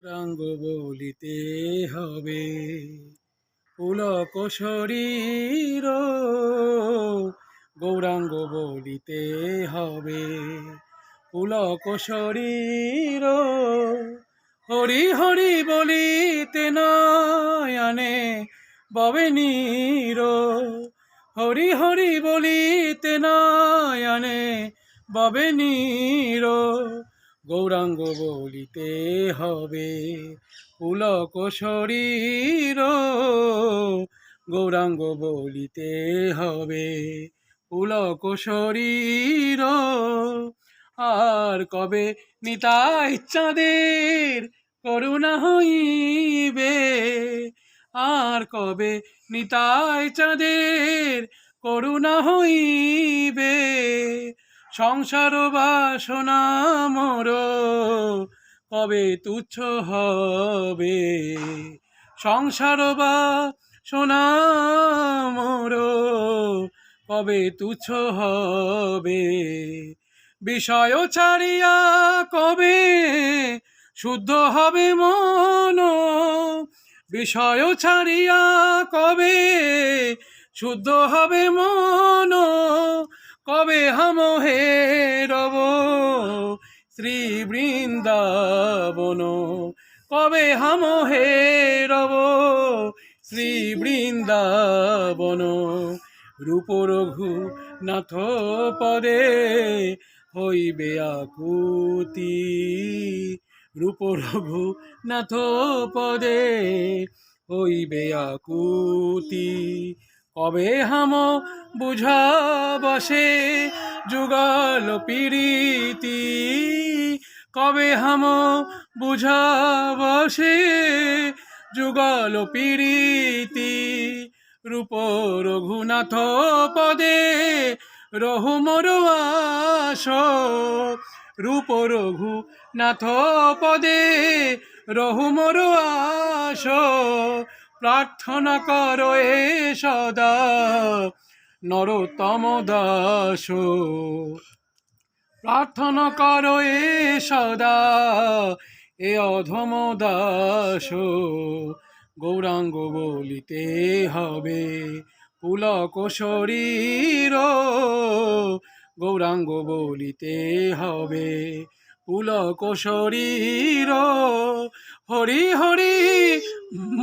গৌরাঙ্গ বলিতে হবে পুলক শরীর, গৌরাঙ্গ বলিতে হবে পুলক শরীর। হরি হরি বলিতে নয়নে ববে নীর, হরি হরি বলিতে নয়নে ববে নীর। গৌরাঙ্গ বলিতে হবে পুলক শরীর, গৌরাঙ্গ বলিতে হবে পুলক শরীর। আর কবে নিতাই চাঁদের করুণা হইবে, আর কবে নিতাই চাঁদের করুণা হইবে। সংসার বাসনা মোর কবে তুচ্ছ হবে, সংসার বাসনা মোর কবে তুচ্ছ হবে। বিষয় ছাড়িয়া কবে শুদ্ধ হবে মন, বিষয় ছাড়িয়া কবে শুদ্ধ হবে মন। কবে হাম হে রব শ্রী বৃন্দাবন, কবে হাম হে রব শ্রী বৃন্দাবন। রূপ রঘুনাথ পদে হইবে আকুতি, রূপ রঘুনাথ পদে হইবে আকুতি। কবে হাম বুঝা বসে যুগল পীড়িতি, কবে হাম বুঝা বসে যুগল পীড়িতি। রূপ রঘুনাথ পদে রহু মোর আশ, রূপ রঘুনাথ পদে রহু মোর আশ। প্রার্থনা করো এ সদা নরোত্তম দাস, প্রার্থনা করো এ সদা এ অধম দাস। গৌরাঙ্গ বলিতে হবে পুলক শরীর, গৌরাঙ্গ বলিতে হবে পুলক শরীর। হরি হরি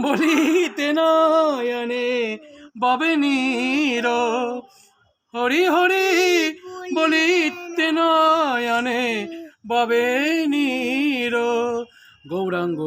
বলিতে নয়নে ববে নীর, হরি হরি বলিতে নয়নে ববে নীর। গৌরাঙ্গ